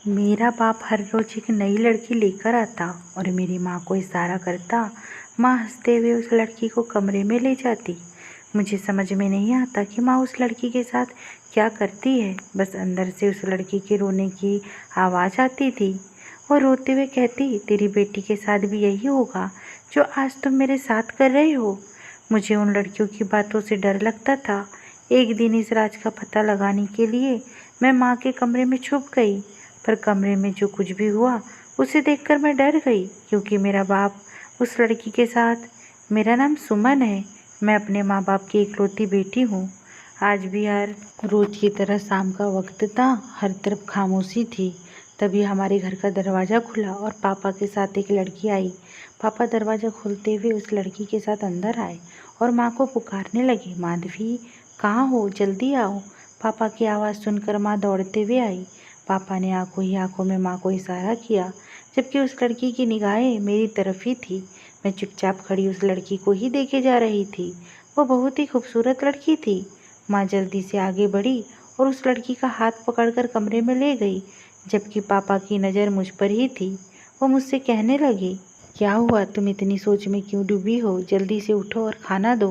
मेरा बाप हर रोज एक नई लड़की लेकर आता और मेरी माँ को इशारा करता। माँ हंसते हुए उस लड़की को कमरे में ले जाती। मुझे समझ में नहीं आता कि माँ उस लड़की के साथ क्या करती है। बस अंदर से उस लड़की के रोने की आवाज़ आती थी। वो रोते हुए कहती, तेरी बेटी के साथ भी यही होगा जो आज तुम मेरे साथ कर रहे हो। मुझे उन लड़कियों की बातों से डर लगता था। एक दिन इस राज का पता लगाने के लिए मैं माँ के कमरे में छुप गई, पर कमरे में जो कुछ भी हुआ उसे देखकर मैं डर गई, क्योंकि मेरा बाप उस लड़की के साथ। मेरा नाम सुमन है। मैं अपने माँ बाप की इकलौती बेटी हूँ। आज भी हर रोज की तरह शाम का वक्त था। हर तरफ खामोशी थी। तभी हमारे घर का दरवाज़ा खुला और पापा के साथ एक लड़की आई। पापा दरवाज़ा खोलते हुए उस लड़की के साथ अंदर आए और माँ को पुकारने लगे, माधवी कहाँ हो, जल्दी आओ। पापा की आवाज़ सुनकर माँ दौड़ते हुए आई। पापा ने आंखों ही आंखों में माँ को इशारा किया, जबकि उस लड़की की निगाहें मेरी तरफ ही थी। मैं चुपचाप खड़ी उस लड़की को ही देखे जा रही थी। वो बहुत ही खूबसूरत लड़की थी। माँ जल्दी से आगे बढ़ी और उस लड़की का हाथ पकड़कर कमरे में ले गई, जबकि पापा की नज़र मुझ पर ही थी। वो मुझसे कहने लगी, क्या हुआ, तुम इतनी सोच में क्यों डूबी हो? जल्दी से उठो और खाना दो,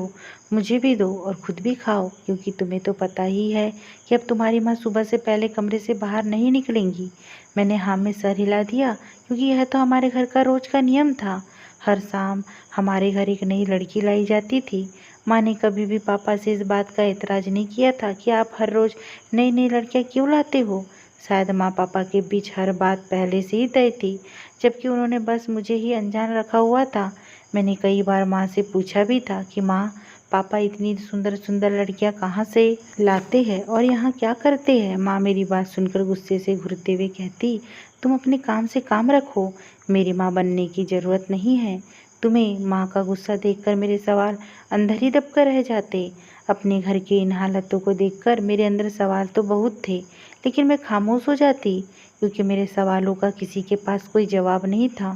मुझे भी दो और खुद भी खाओ, क्योंकि तुम्हें तो पता ही है कि अब तुम्हारी माँ सुबह से पहले कमरे से बाहर नहीं निकलेंगी। मैंने हाँ में सर हिला दिया, क्योंकि यह तो हमारे घर का रोज का नियम था। हर शाम हमारे घर एक नई लड़की लाई जाती थी। माँ ने कभी भी पापा से इस बात का एतराज़ नहीं किया था कि आप हर रोज़ नई नई लड़कियाँ क्यों लाते हो। शायद माँ पापा के बीच हर बात पहले से ही तय थी, जबकि उन्होंने बस मुझे ही अनजान रखा हुआ था। मैंने कई बार माँ से पूछा भी था कि माँ, पापा इतनी सुंदर सुंदर लड़कियाँ कहाँ से लाते हैं और यहाँ क्या करते हैं। माँ मेरी बात सुनकर गुस्से से घूरते हुए कहती, तुम अपने काम से काम रखो, मेरी माँ बनने की ज़रूरत नहीं है तुम्हें। माँ का गुस्सा देखकर मेरे सवाल अंदर ही दबकर रह जाते। अपने घर की इन हालतों को देखकर मेरे अंदर सवाल तो बहुत थे, लेकिन मैं खामोश हो जाती, क्योंकि मेरे सवालों का किसी के पास कोई जवाब नहीं था।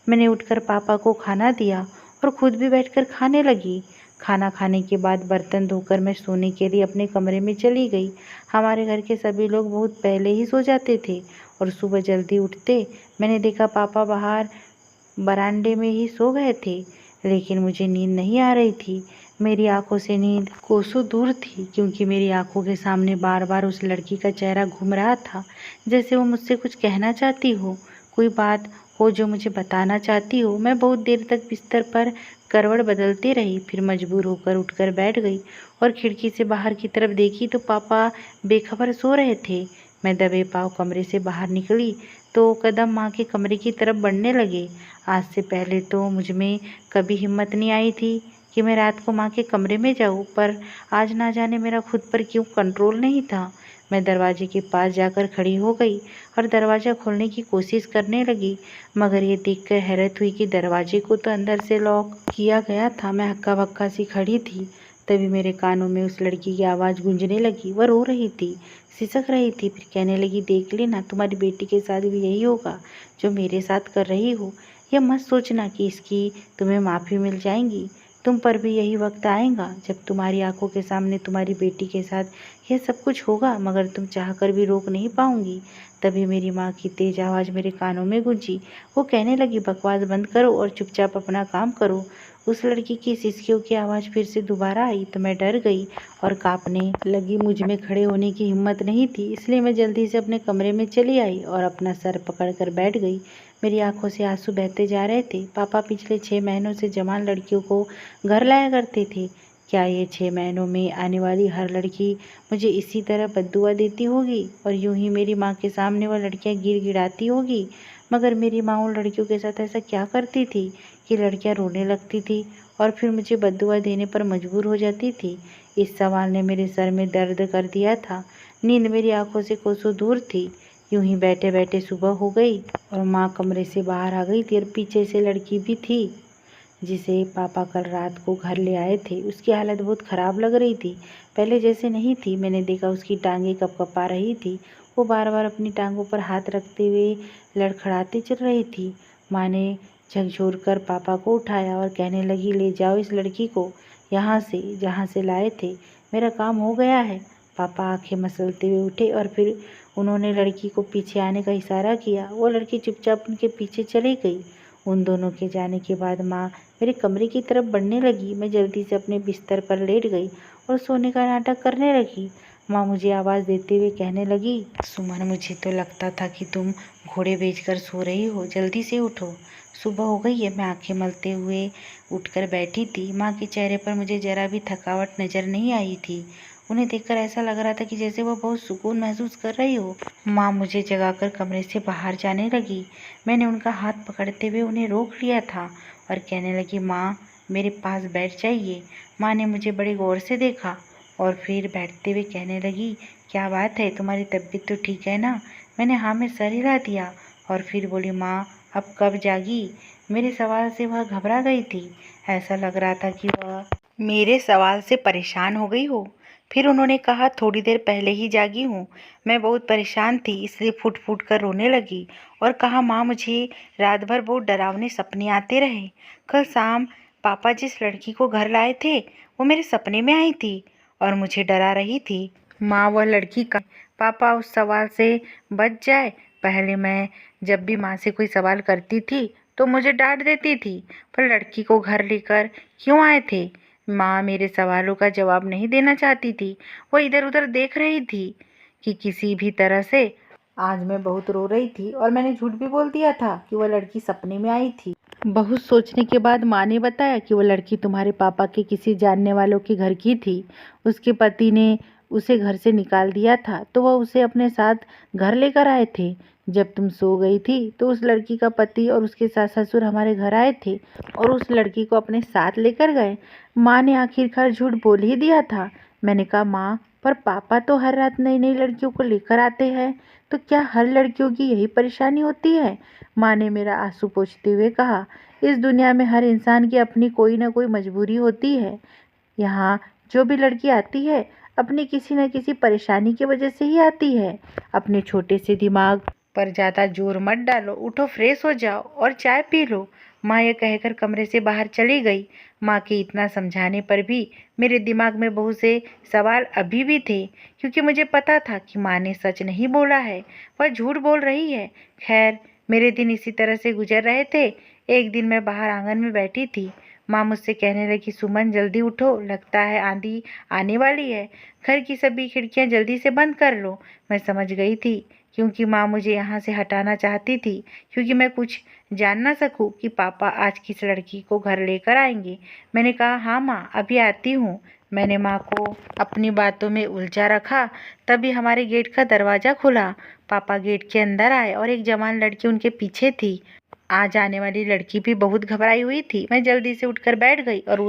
मैंने उठकर पापा को खाना दिया और खुद भी बैठकर खाने लगी। खाना खाने के बाद बर्तन धोकर मैं सोने के लिए अपने कमरे में चली गई। हमारे घर के सभी लोग बहुत पहले ही सो जाते थे और सुबह जल्दी उठते। मैंने देखा पापा बाहर बरामदे में ही सो गए थे, लेकिन मुझे नींद नहीं आ रही थी। मेरी आंखों से नींद कोसों दूर थी, क्योंकि मेरी आंखों के सामने बार बार उस लड़की का चेहरा घूम रहा था, जैसे वो मुझसे कुछ कहना चाहती हो, कोई बात हो जो मुझे बताना चाहती हो। मैं बहुत देर तक बिस्तर पर करवट बदलती रही, फिर मजबूर होकर उठकर बैठ गई और खिड़की से बाहर की तरफ देखी तो पापा बेखबर सो रहे थे। मैं दबे पाँव कमरे से बाहर निकली तो कदम माँ के कमरे की तरफ बढ़ने लगे। आज से पहले तो मुझ में कभी हिम्मत नहीं आई थी कि मैं रात को माँ के कमरे में जाऊँ, पर आज ना जाने मेरा खुद पर क्यों कंट्रोल नहीं था। मैं दरवाजे के पास जाकर खड़ी हो गई और दरवाज़ा खोलने की कोशिश करने लगी, मगर ये देखकर हैरत हुई कि दरवाजे को तो अंदर से लॉक किया गया था। मैं हक्का बक्का सी खड़ी थी। तभी मेरे कानों में उस लड़की की आवाज़ गूंजने लगी। वह रो रही थी, सिसक रही थी, फिर कहने लगी, देख लेना, तुम्हारी बेटी के साथ भी यही होगा जो मेरे साथ कर रही हो। यह मत सोचना कि इसकी तुम्हें माफ़ी मिल जाएगी। तुम पर भी यही वक्त आएगा जब तुम्हारी आंखों के सामने तुम्हारी बेटी के साथ यह सब कुछ होगा, मगर तुम चाहकर भी रोक नहीं पाऊंगी। तभी मेरी माँ की तेज आवाज़ मेरे कानों में गूंजी। वो कहने लगी, बकवास बंद करो और चुपचाप अपना काम करो। उस लड़की की सिसकियों की आवाज़ फिर से दोबारा आई तो मैं डर गई और कांपने लगी। मुझ में खड़े होने की हिम्मत नहीं थी, इसलिए मैं जल्दी से अपने कमरे में चली आई और अपना सर पकड़कर बैठ गई। मेरी आंखों से आंसू बहते जा रहे थे। पापा पिछले 6 महीनों से जवान लड़कियों को घर लाया करते थे। क्या ये 6 महीनों में आने वाली हर लड़की मुझे इसी तरह बद्दुआ देती होगी और यूं ही मेरी माँ के सामने वह लड़कियाँ गिड़गिड़ाती होगी? मगर मेरी माँ उन लड़कियों के साथ ऐसा क्या करती थी कि लड़कियाँ रोने लगती थी और फिर मुझे बद्दुआ देने पर मजबूर हो जाती थी? इस सवाल ने मेरे सर में दर्द कर दिया था। नींद मेरी आंखों से कोसों दूर थी। यूं ही बैठे बैठे सुबह हो गई और माँ कमरे से बाहर आ गई थी और पीछे से लड़की भी थी जिसे पापा कल रात को घर ले आए थे। उसकी हालत बहुत ख़राब लग रही थी, पहले जैसे नहीं थी। मैंने देखा उसकी टांगें कँपकपा रही थी। वो बार बार अपनी टांगों पर हाथ रखते हुए लड़खड़ाती चल रही थी। माँ ने झकझोर कर पापा को उठाया और कहने लगी, ले जाओ इस लड़की को यहाँ से, जहाँ से लाए थे। मेरा काम हो गया है। पापा आंखें मसलते हुए उठे और फिर उन्होंने लड़की को पीछे आने का इशारा किया। वो लड़की चुपचाप उनके पीछे चली गई। उन दोनों के जाने के बाद माँ मेरे कमरे की तरफ बढ़ने लगी। मैं जल्दी से अपने बिस्तर पर लेट गई और सोने का नाटक करने लगी। माँ मुझे आवाज़ देते हुए कहने लगी, सुमन, मुझे तो लगता था कि तुम घोड़े बेचकर सो रही हो, जल्दी से उठो, सुबह हो गई है। मैं आंखें मलते हुए उठकर बैठी थी। माँ के चेहरे पर मुझे जरा भी थकावट नजर नहीं आई थी। उन्हें देखकर ऐसा लग रहा था कि जैसे वो बहुत सुकून महसूस कर रही हो। माँ मुझे जगाकर कमरे से बाहर जाने लगी। मैंने उनका हाथ पकड़ते हुए उन्हें रोक लिया था और कहने लगी, माँ मेरे पास बैठ जाइए। माँ ने मुझे बड़े गौर से देखा और फिर बैठते हुए कहने लगी, क्या बात है, तुम्हारी तबीयत तो ठीक है ना? मैंने हाँ में सर हिला दिया और फिर बोली, माँ अब कब जागी? मेरे सवाल से वह घबरा गई थी। ऐसा लग रहा था कि वह मेरे सवाल से परेशान हो गई हो। फिर उन्होंने कहा, थोड़ी देर पहले ही जागी हूँ। मैं बहुत परेशान थी इसलिए फूट फूट कर रोने लगी और कहा, माँ मुझे रात भर बहुत डरावने सपने आते रहे। कल शाम पापा जिस लड़की को घर लाए थे वो मेरे सपने में आई थी और मुझे डरा रही थी। माँ वह लड़की का पापा उस सवाल से बच जाए। पहले मैं जब भी माँ से कोई सवाल करती थी तो मुझे डांट देती थी, पर लड़की को घर लेकर क्यों आए थे? माँ मेरे सवालों का जवाब नहीं देना चाहती थी। वो इधर उधर देख रही थी कि किसी भी तरह से। आज मैं बहुत रो रही थी और मैंने झूठ भी बोल दिया था कि वह लड़की सपने में आई थी। बहुत सोचने के बाद माँ ने बताया कि वो लड़की तुम्हारे पापा के किसी जानने वालों के घर की थी। उसके पति ने उसे घर से निकाल दिया था तो वह उसे अपने साथ घर लेकर आए थे। जब तुम सो गई थी तो उस लड़की का पति और उसके सास ससुर हमारे घर आए थे और उस लड़की को अपने साथ लेकर गए। माँ ने आखिरकार झूठ बोल ही दिया था। मैंने कहा, माँ पर पापा तो हर रात नई नई लड़कियों को लेकर आते हैं, तो क्या हर लड़कियों की यही परेशानी होती है? माँ ने मेरा आंसू पोंछते हुए कहा, इस दुनिया में हर इंसान की अपनी कोई ना कोई मजबूरी होती है। यहाँ जो भी लड़की आती है अपनी किसी न किसी परेशानी की वजह से ही आती है। अपने छोटे से दिमाग पर ज़्यादा जोर मत डालो, उठो, फ्रेश हो जाओ और चाय पी लो। माँ यह कहकर कमरे से बाहर चली गई। माँ के इतना समझाने पर भी मेरे दिमाग में बहुत से सवाल अभी भी थे, क्योंकि मुझे पता था कि माँ ने सच नहीं बोला है, वह झूठ बोल रही है। खैर, मेरे दिन इसी तरह से गुजर रहे थे। एक दिन मैं बाहर आंगन में बैठी थी। माँ मुझसे कहने लगी, सुमन जल्दी उठो, लगता है आंधी आने वाली है, घर की सभी खिड़कियाँ जल्दी से बंद कर लो। मैं समझ गई थी क्योंकि माँ मुझे यहाँ से हटाना चाहती थी, क्योंकि मैं कुछ जान ना सकूँ कि पापा आज किस लड़की को घर लेकर आएंगे। मैंने कहा, हाँ माँ अभी आती हूँ। मैंने माँ को अपनी बातों में उलझा रखा। तभी हमारे गेट का दरवाज़ा खुला। पापा गेट के अंदर आए और एक जवान लड़की उनके पीछे थी। आज आने वाली लड़की भी बहुत घबराई हुई थी। मैं जल्दी से उठकर बैठ गई और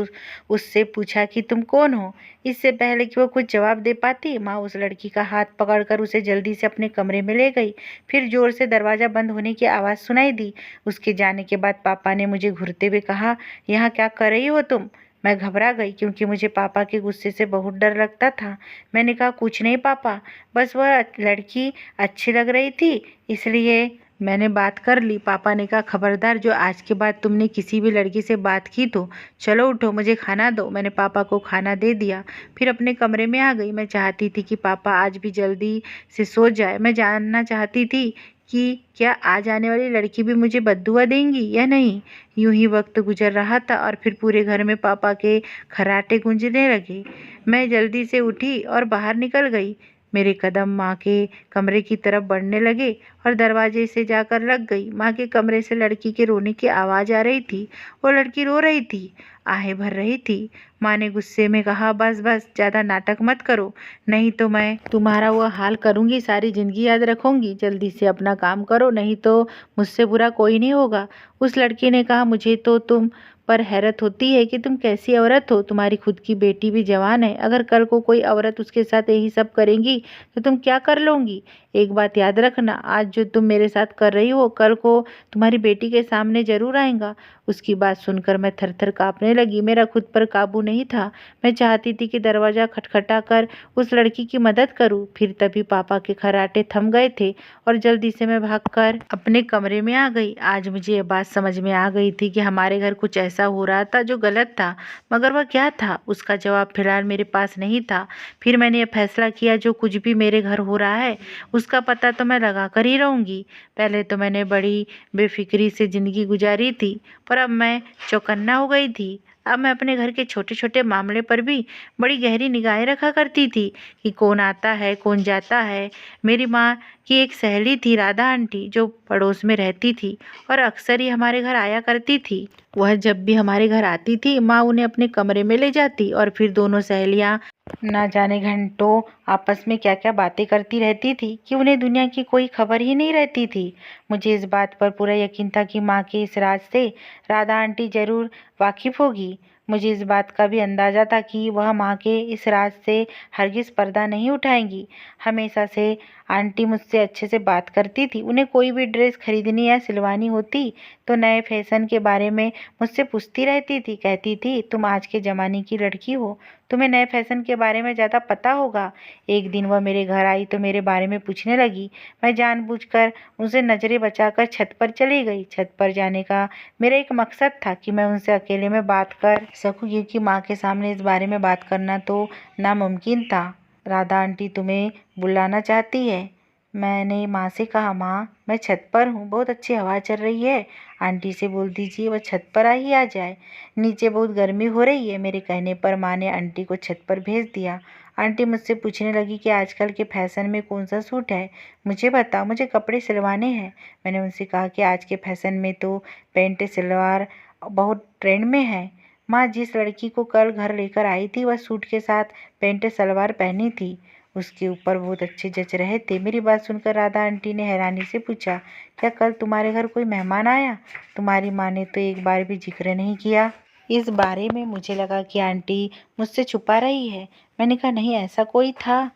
उससे पूछा कि तुम कौन हो। इससे पहले कि वो कुछ जवाब दे पाती, माँ उस लड़की का हाथ पकड़कर उसे जल्दी से अपने कमरे में ले गई। फिर जोर से दरवाज़ा बंद होने की आवाज़ सुनाई दी। उसके जाने के बाद पापा ने मुझे घूरते हुए कहा, यहाँ क्या कर रही हो तुम? मैं घबरा गई क्योंकि मुझे पापा के गुस्से से बहुत डर लगता था। मैंने कहा, कुछ नहीं पापा, बस वह लड़की अच्छी लग रही थी इसलिए मैंने बात कर ली। पापा ने कहा, खबरदार, जो आज के बाद तुमने किसी भी लड़की से बात की तो चलो उठो, मुझे खाना दो। मैंने पापा को खाना दे दिया, फिर अपने कमरे में आ गई। मैं चाहती थी कि पापा आज भी जल्दी से सो जाए। मैं जानना चाहती थी कि क्या आज आने वाली लड़की भी मुझे बद्दुआ देंगी या नहीं। यूं ही वक्त गुजर रहा था और फिर पूरे घर में पापा के खर्राटे गूंजने लगे। मैं जल्दी से उठी और बाहर निकल गई। मेरे कदम माँ के कमरे की तरफ बढ़ने लगे और दरवाजे से जाकर लग गई। माँ के कमरे से लड़की के रोने की आवाज़ आ रही थी। वो लड़की रो रही थी, आहें भर रही थी। माँ ने गुस्से में कहा, बस बस, ज़्यादा नाटक मत करो, नहीं तो मैं तुम्हारा वो हाल करूँगी, सारी ज़िंदगी याद रखूँगी। जल्दी से अपना काम करो, नहीं तो मुझसे बुरा कोई नहीं होगा। उस लड़की ने कहा, मुझे तो तुम पर हैरत होती है कि तुम कैसी औरत हो। तुम्हारी खुद की बेटी भी जवान है। अगर कल को कोई औरत उसके साथ यही सब करेंगी तो तुम क्या कर लोगी? एक बात याद रखना, आज जो तुम मेरे साथ कर रही हो कल को तुम्हारी बेटी के सामने जरूर आएगा। उसकी बात सुनकर मैं थर-थर काँपने लगी। मेरा खुद पर काबू नहीं था। मैं चाहती थी कि दरवाज़ा खटखटा कर उस लड़की की मदद करूं। फिर तभी पापा के खर्राटे थम गए थे और जल्दी से मैं भागकर अपने कमरे में आ गई। आज मुझे ये बात समझ में आ गई थी कि हमारे घर कुछ ऐसा हो रहा था जो गलत था, मगर वह क्या था उसका जवाब फिलहाल मेरे पास नहीं था। फिर मैंने ये फैसला किया, जो कुछ भी मेरे घर हो रहा है उसका पता तो मैं लगा कर ही रहूँगी। पहले तो मैंने बड़ी बेफिक्री से ज़िंदगी गुजारी थी, पर अब मैं चौकन्ना हो गई थी। अब मैं अपने घर के छोटे छोटे मामले पर भी बड़ी गहरी निगाहें रखा करती थी कि कौन आता है कौन जाता है। मेरी माँ की एक सहेली थी, राधा आंटी, जो पड़ोस में रहती थी और अक्सर ही हमारे घर आया करती थी। वह जब भी हमारे घर आती थी माँ उन्हें अपने कमरे में ले जाती और फिर दोनों सहेलियाँ ना जाने घंटों आपस में क्या क्या बातें करती रहती थी कि उन्हें दुनिया की कोई खबर ही नहीं रहती थी। मुझे इस बात पर पूरा यकीन था कि माँ के इस राज से राधा आंटी जरूर वाकिफ होगी। मुझे इस बात का भी अंदाजा था कि वह माँ के इस राज से हरगिज पर्दा नहीं उठाएंगी। हमेशा से आंटी मुझसे अच्छे से बात करती थी। उन्हें कोई भी ड्रेस खरीदनी या सिलवानी होती तो नए फैशन के बारे में मुझसे पूछती रहती थी। कहती थी, तुम आज के ज़माने की लड़की हो, तुम्हें नए फैशन के बारे में ज़्यादा पता होगा। एक दिन वह मेरे घर आई तो मेरे बारे में पूछने लगी। मैं जानबूझकर उनसे नज़रें बचाकर छत पर चली गई। छत पर जाने का मेरा एक मकसद था कि मैं उनसे अकेले में बात कर सकूं, क्योंकि माँ के सामने इस बारे में बात करना तो नामुमकिन था। राधा आंटी तुम्हें बुलाना चाहती है। मैंने माँ से कहा, माँ मैं छत पर हूँ, बहुत अच्छी हवा चल रही है, आंटी से बोल दीजिए वह छत पर ही आ जाए, नीचे बहुत गर्मी हो रही है। मेरे कहने पर माँ ने आंटी को छत पर भेज दिया। आंटी मुझसे पूछने लगी कि आजकल के फैशन में कौन सा सूट है, मुझे बता, मुझे कपड़े सिलवाने हैं। मैंने उनसे कहा कि आज के फैशन में तो पैंट सलवार बहुत ट्रेंड में है। माँ जिस लड़की को कल घर लेकर आई थी वह सूट के साथ पैंट सलवार पहनी थी, उसके ऊपर बहुत अच्छे जच रहे थे। मेरी बात सुनकर राधा आंटी ने हैरानी से पूछा, क्या कल तुम्हारे घर कोई मेहमान आया? तुम्हारी माँ ने तो एक बार भी जिक्र नहीं किया इस बारे में। मुझे लगा कि आंटी मुझसे छुपा रही है। मैंने कहा, नहीं ऐसा कोई था।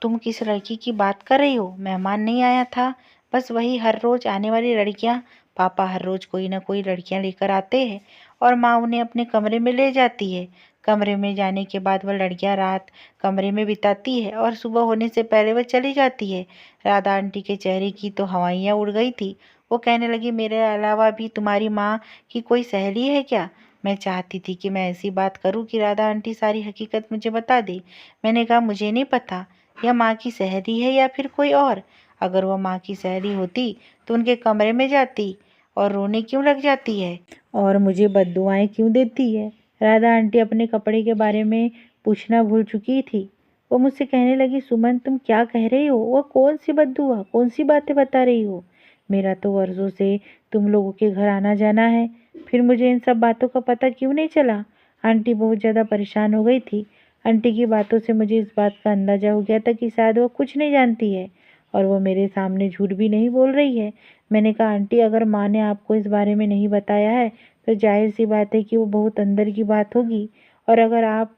तुम किस लड़की की बात कर रही हो? मेहमान नहीं आया था, बस वही हर रोज आने वाली लड़कियां। पापा हर रोज कोई ना कोई लड़कियां लेकर आते हैं और माँ उन्हें अपने कमरे में ले जाती है। कमरे में जाने के बाद वह लड़कियां रात कमरे में बिताती है और सुबह होने से पहले वह चली जाती है। राधा आंटी के चेहरे की तो हवाइयाँ उड़ गई थी। वो कहने लगी, मेरे अलावा भी तुम्हारी माँ की कोई सहेली है क्या? मैं चाहती थी कि मैं ऐसी बात करूं कि राधा आंटी सारी हकीकत मुझे बता दे। मैंने कहा, मुझे नहीं पता यह माँ की सहेली है या फिर कोई और। अगर वह माँ की सहेली होती तो उनके कमरे में जाती और रोने क्यों लग जाती है और मुझे बद्दुआएं क्यों देती है? राधा आंटी अपने कपड़े के बारे में पूछना भूल चुकी थी। वो मुझसे कहने लगी, सुमन तुम क्या कह रही हो? वह कौन सी बद्दुआ, कौन सी बातें बता रही हो? मेरा तो वर्षों से तुम लोगों के घर आना जाना है, फिर मुझे इन सब बातों का पता क्यों नहीं चला? आंटी बहुत ज़्यादा परेशान हो गई थी। आंटी की बातों से मुझे इस बात का अंदाजा हो गया था कि शायद वो कुछ नहीं जानती है और वो मेरे सामने झूठ भी नहीं बोल रही है। मैंने कहा, आंटी अगर माँ ने आपको इस बारे में नहीं बताया है तो जाहिर सी बात है कि वो बहुत अंदर की बात होगी, और अगर आप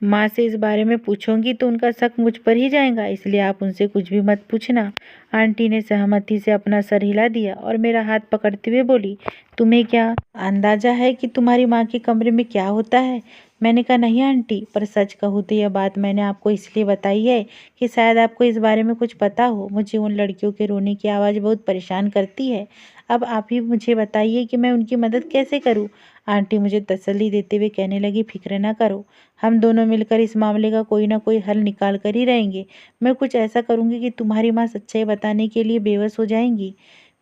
माँ से इस बारे में पूछोगी तो उनका शक मुझ पर ही जाएगा, इसलिए आप उनसे कुछ भी मत पूछना। आंटी ने सहमति से अपना सर हिला दिया और मेरा हाथ पकड़ते हुए बोली, तुम्हें क्या अंदाजा है कि तुम्हारी माँ के कमरे में क्या होता है? मैंने कहा, नहीं आंटी, पर सच कहूँ तो यह बात मैंने आपको इसलिए बताई है कि शायद आपको इस बारे में कुछ पता हो। मुझे उन लड़कियों के रोने की आवाज़ बहुत परेशान करती है। अब आप ही मुझे बताइए कि मैं उनकी मदद कैसे करूं? आंटी मुझे तसल्ली देते हुए कहने लगी, फिक्र ना करो, हम दोनों मिलकर इस मामले का कोई ना कोई हल निकाल कर ही रहेंगे। मैं कुछ ऐसा करूंगी कि तुम्हारी माँ सच्चाई बताने के लिए बेबस हो जाएंगी,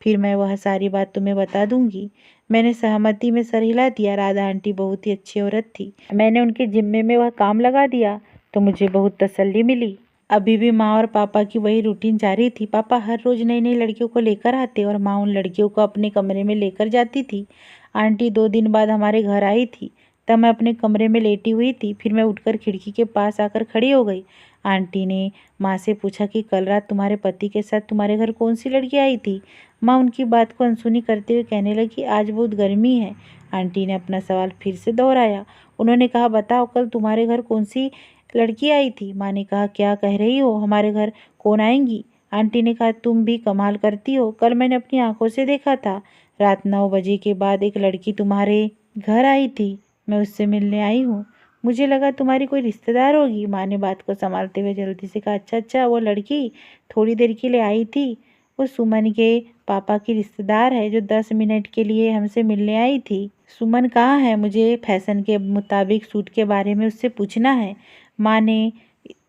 फिर मैं वह सारी बात तुम्हें बता दूंगी। मैंने सहमति में सर हिला दिया। राधा आंटी बहुत ही अच्छी औरत थी। मैंने उनके जिम्मे में वह काम लगा दिया तो मुझे बहुत तसल्ली मिली। अभी भी माँ और पापा की वही रूटीन जारी थी। पापा हर रोज नई नई लड़कियों को लेकर आते और माँ उन लड़कियों को अपने कमरे में लेकर जाती थी। आंटी 2 दिन बाद हमारे घर आई थी, तब मैं अपने कमरे में लेटी हुई थी। फिर मैं उठकर खिड़की के पास आकर खड़ी हो गई। आंटी ने माँ से पूछा कि कल रात तुम्हारे पति के साथ तुम्हारे घर कौन सी लड़की आई थी? माँ उनकी बात को अनसुनी करते हुए कहने लगी, आज बहुत गर्मी है। आंटी ने अपना सवाल फिर से दोहराया। उन्होंने कहा, बताओ कल तुम्हारे घर कौन सी लड़की आई थी? माँ ने कहा, क्या कह रही हो, हमारे घर कौन आएंगी? आंटी ने कहा, तुम भी कमाल करती हो, कल मैंने अपनी आंखों से देखा था। रात 9 बजे के बाद एक लड़की तुम्हारे घर आई थी। मैं उससे मिलने आई हूँ। मुझे लगा तुम्हारी कोई रिश्तेदार होगी। माँ ने बात को संभालते हुए जल्दी से कहा, अच्छा अच्छा, वो लड़की थोड़ी देर के लिए आई थी, वो सुमन के पापा की रिश्तेदार है जो 10 मिनट के लिए हमसे मिलने आई थी। सुमन कहाँ है? मुझे फैशन के मुताबिक सूट के बारे में उससे पूछना है। माँ ने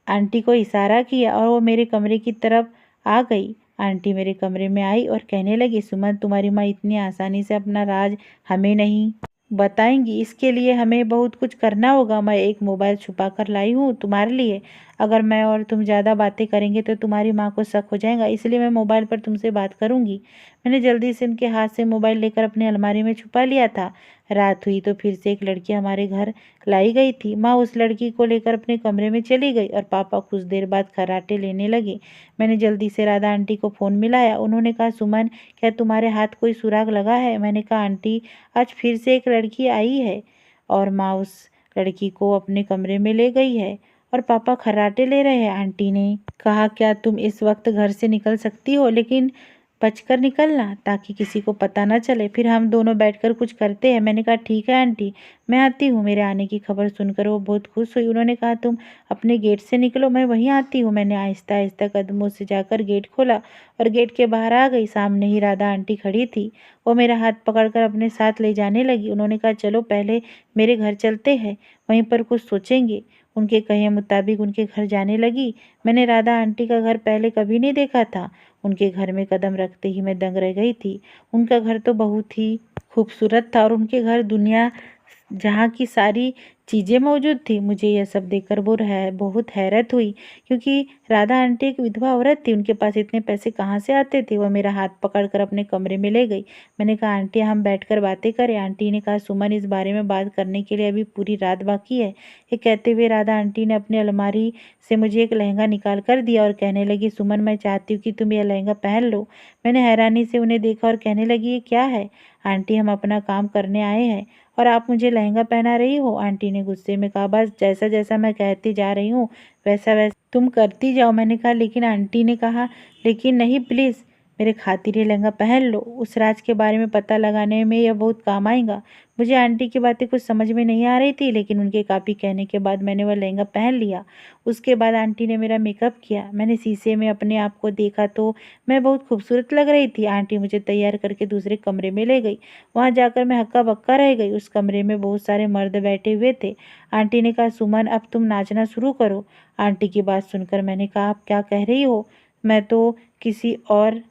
आंटी को इशारा किया और वो मेरे कमरे की तरफ आ गई। आंटी मेरे कमरे में आई और कहने लगी, सुमन, तुम्हारी माँ इतनी आसानी से अपना राज हमें नहीं बताएंगी। इसके लिए हमें बहुत कुछ करना होगा। मैं एक मोबाइल छुपा कर लाई हूँ तुम्हारे लिए। अगर मैं और तुम ज़्यादा बातें करेंगे तो तुम्हारी माँ को शक हो जाएगा, इसलिए मैं मोबाइल पर तुमसे बात करूँगी। मैंने जल्दी से उनके हाथ से मोबाइल लेकर अपनी अलमारी में छुपा लिया था। रात हुई तो फिर से एक लड़की हमारे घर लाई गई थी। माँ उस लड़की को लेकर अपने कमरे में चली गई और पापा कुछ देर बाद खर्राटे लेने लगे। मैंने जल्दी से राधा आंटी को फ़ोन मिलाया। उन्होंने कहा, सुमन, क्या तुम्हारे हाथ कोई सुराग लगा है? मैंने कहा, आंटी, आज फिर से एक लड़की आई है और माँ उस लड़की को अपने कमरे में ले गई है और पापा खर्राटे ले रहे हैं। आंटी ने कहा, क्या तुम इस वक्त घर से निकल सकती हो, लेकिन बचकर निकलना ताकि किसी को पता न चले, फिर हम दोनों बैठकर कुछ करते हैं। मैंने कहा, ठीक है आंटी, मैं आती हूँ। मेरे आने की खबर सुनकर वो बहुत खुश हुई। उन्होंने कहा, तुम अपने गेट से निकलो, मैं वहीं आती हूँ। मैंने आहिस्ता आहिस्ता कदमों से जाकर गेट खोला और गेट के बाहर आ गई। सामने ही राधा आंटी खड़ी थी। वो मेरा हाथ पकड़कर अपने साथ ले जाने लगी। उन्होंने कहा, चलो पहले मेरे घर चलते हैं, वहीं पर कुछ सोचेंगे। उनके कहे मुताबिक उनके घर जाने लगी। मैंने राधा आंटी का घर पहले कभी नहीं देखा था। उनके घर में कदम रखते ही मैं दंग रह गई थी। उनका घर तो बहुत ही खूबसूरत था और उनके घर दुनिया जहाँ की सारी चीज़ें मौजूद थी। मुझे यह सब देखकर बहुत हैरत हुई, क्योंकि राधा आंटी एक विधवा औरत थी। उनके पास इतने पैसे कहाँ से आते थे? वह मेरा हाथ पकड़कर अपने कमरे में ले गई। मैंने कहा, आंटी, हम बैठकर बातें करें। आंटी ने कहा, सुमन, इस बारे में बात करने के लिए अभी पूरी रात बाकी है। ये कहते हुए राधा आंटी ने अपनी अलमारी से मुझे एक लहंगा निकाल कर दिया और कहने लगी, सुमन, मैं चाहती हूँ कि तुम यह लहंगा पहन लो। मैंने हैरानी से उन्हें देखा और कहने लगी, ये क्या है? आंटी, हम अपना काम करने आए हैं और आप मुझे लहंगा पहना रही हो? आंटी ने गुस्से में कहा, बस जैसा जैसा मैं कहती जा रही हूँ वैसा वैसा तुम करती जाओ। मैंने कहा, लेकिन आंटी ने कहा, लेकिन नहीं, प्लीज़ मेरे खातिर ये लहंगा पहन लो। उस राज के बारे में पता लगाने में यह बहुत काम आएगा। मुझे आंटी की बातें कुछ समझ में नहीं आ रही थी, लेकिन उनके काफ़ी कहने के बाद मैंने वह लहंगा पहन लिया। उसके बाद आंटी ने मेरा मेकअप किया। मैंने शीशे में अपने आप को देखा तो मैं बहुत खूबसूरत लग रही थी। आंटी मुझे तैयार करके दूसरे कमरे में ले गई। वहाँ जाकर मैं हक्का बक्का रह गई। उस कमरे में बहुत सारे मर्द बैठे हुए थे। आंटी ने कहा, सुमन, अब तुम नाचना शुरू करो। आंटी की बात सुनकर मैंने कहा, आप क्या कह रही हो? मैं तो किसी और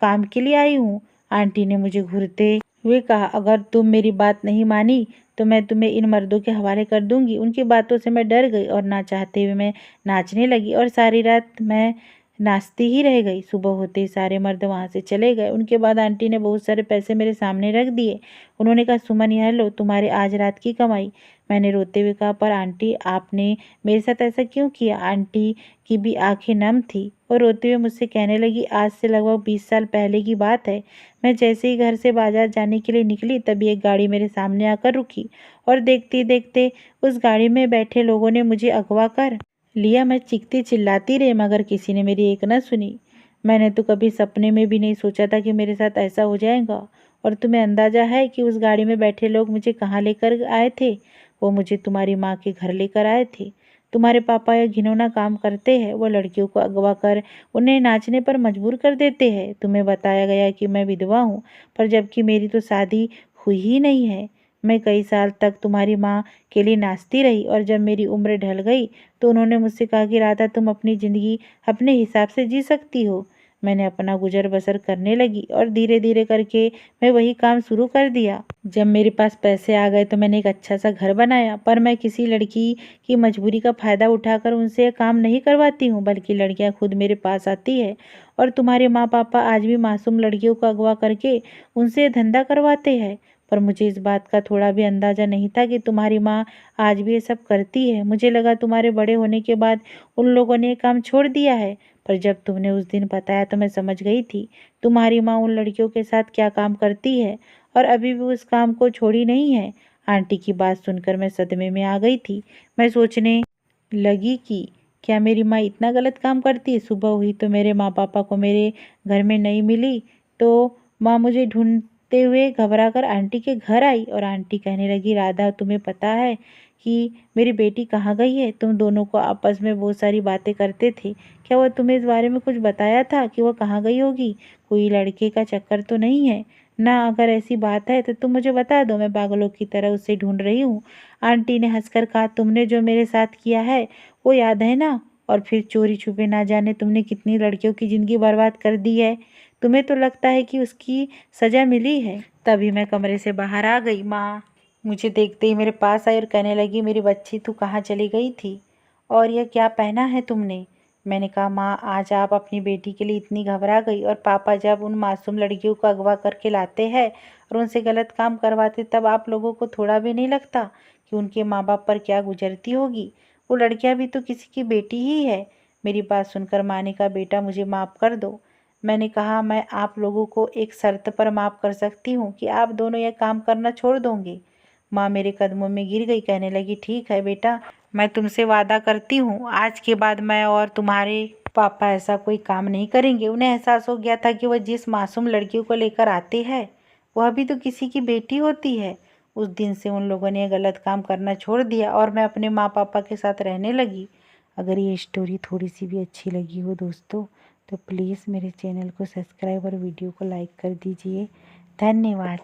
काम के लिए आई हूँ। आंटी ने मुझे घूरते हुए कहा, अगर तुम मेरी बात नहीं मानी तो मैं तुम्हें इन मर्दों के हवाले कर दूंगी। उनकी बातों से मैं डर गई और ना चाहते हुए मैं नाचने लगी और सारी रात मैं नाचती ही रह गई। सुबह होते ही सारे मर्द वहाँ से चले गए। उनके बाद आंटी ने बहुत सारे पैसे मेरे सामने रख दिए। उन्होंने कहा, सुमन, यह लो तुम्हारे आज रात की कमाई। मैंने रोते हुए कहा, पर आंटी, आपने मेरे साथ ऐसा क्यों किया? आंटी की भी आंखें नम थी और रोते हुए मुझसे कहने लगी, आज से लगभग 20 साल पहले की बात है। मैं जैसे ही घर से बाजार जाने के लिए निकली तभी एक गाड़ी मेरे सामने आकर रुकी और देखते देखते उस गाड़ी में बैठे लोगों ने मुझे अगवा कर लिया। मैं चीखती चिल्लाती रही मगर किसी ने मेरी एक न सुनी। मैंने तो कभी सपने में भी नहीं सोचा था कि मेरे साथ ऐसा हो जाएगा। और तुम्हें अंदाजा है कि उस गाड़ी में बैठे लोग मुझे कहाँ लेकर आए थे? वो मुझे तुम्हारी माँ के घर लेकर आए थे। तुम्हारे पापा यह घिनौना काम करते हैं। वो लड़कियों को अगवा कर उन्हें नाचने पर मजबूर कर देते हैं। तुम्हें बताया गया कि मैं विधवा हूँ, पर जबकि मेरी तो शादी हुई ही नहीं है। मैं कई साल तक तुम्हारी माँ के लिए नाचती रही और जब मेरी उम्र ढल गई तो उन्होंने मुझसे कहा कि राधा, तुम अपनी ज़िंदगी अपने हिसाब से जी सकती हो। मैंने अपना गुजर बसर करने लगी और धीरे धीरे करके मैं वही काम शुरू कर दिया। जब मेरे पास पैसे आ गए तो मैंने एक अच्छा सा घर बनाया, पर मैं किसी लड़की की मजबूरी का फ़ायदा उठाकर उनसे यह काम नहीं करवाती हूँ, बल्कि लड़कियाँ खुद मेरे पास आती है। और तुम्हारे माँ पापा आज भी मासूम लड़कियों को अगवा करके उनसे धंधा करवाते हैं। पर मुझे इस बात का थोड़ा भी अंदाज़ा नहीं था कि तुम्हारी माँ आज भी ये सब करती है। मुझे लगा तुम्हारे बड़े होने के बाद उन लोगों ने ये काम छोड़ दिया है, पर जब तुमने उस दिन बताया तो मैं समझ गई थी तुम्हारी माँ उन लड़कियों के साथ क्या काम करती है और अभी भी उस काम को छोड़ी नहीं है। आंटी की बात सुनकर मैं सदमे में आ गई थी। मैं सोचने लगी कि क्या मेरी माँ इतना गलत काम करती है? सुबह हुई तो मेरे माँ पापा को मेरे घर में नहीं मिली, तो माँ मुझे ढूंढते हुए घबरा कर आंटी के घर आई और आंटी कहने लगी, राधा तुम्हें पता है कि मेरी बेटी कहाँ गई है? तुम दोनों को आपस में बहुत सारी बातें करते थे, क्या वह तुम्हें इस बारे में कुछ बताया था कि वह कहाँ गई होगी? कोई लड़के का चक्कर तो नहीं है ना? अगर ऐसी बात है तो तुम मुझे बता दो, मैं पागलों की तरह उसे ढूंढ रही हूँ। आंटी ने हंसकर कहा, तुमने जो मेरे साथ किया है वो याद है ना? और फिर चोरी छुपे ना जाने तुमने कितनी लड़कियों की ज़िंदगी बर्बाद कर दी है। तुम्हें तो लगता है कि उसकी सज़ा मिली है। तभी मैं कमरे से बाहर आ गई। माँ मुझे देखते ही मेरे पास आई और कहने लगी, मेरी बच्ची तू कहाँ चली गई थी और यह क्या पहना है तुमने? मैंने कहा, माँ आज आप अपनी बेटी के लिए इतनी घबरा गई और पापा जब उन मासूम लड़कियों को अगवा करके लाते हैं और उनसे गलत काम करवाते तब आप लोगों को थोड़ा भी नहीं लगता कि उनके माँ बाप पर क्या गुजरती होगी? वो लड़कियां भी तो किसी की बेटी ही है। मेरी बात सुनकर माँ ने कहा, बेटा मुझे माफ़ कर दो। मैंने कहा, मैं आप लोगों को एक शर्त पर माफ़ कर सकती हूँ कि आप दोनों यह काम करना छोड़ दोगे। माँ मेरे कदमों में गिर गई, कहने लगी, ठीक है बेटा, मैं तुमसे वादा करती हूँ आज के बाद मैं और तुम्हारे पापा ऐसा कोई काम नहीं करेंगे। उन्हें एहसास हो गया था कि वह जिस मासूम लड़कियों को लेकर आते हैं वह भी तो किसी की बेटी होती है। उस दिन से उन लोगों ने गलत काम करना छोड़ दिया और मैं अपने माँ पापा के साथ रहने लगी। अगर ये स्टोरी थोड़ी सी भी अच्छी लगी हो दोस्तों तो प्लीज़ मेरे चैनल को सब्सक्राइब और वीडियो को लाइक कर दीजिए। धन्यवाद।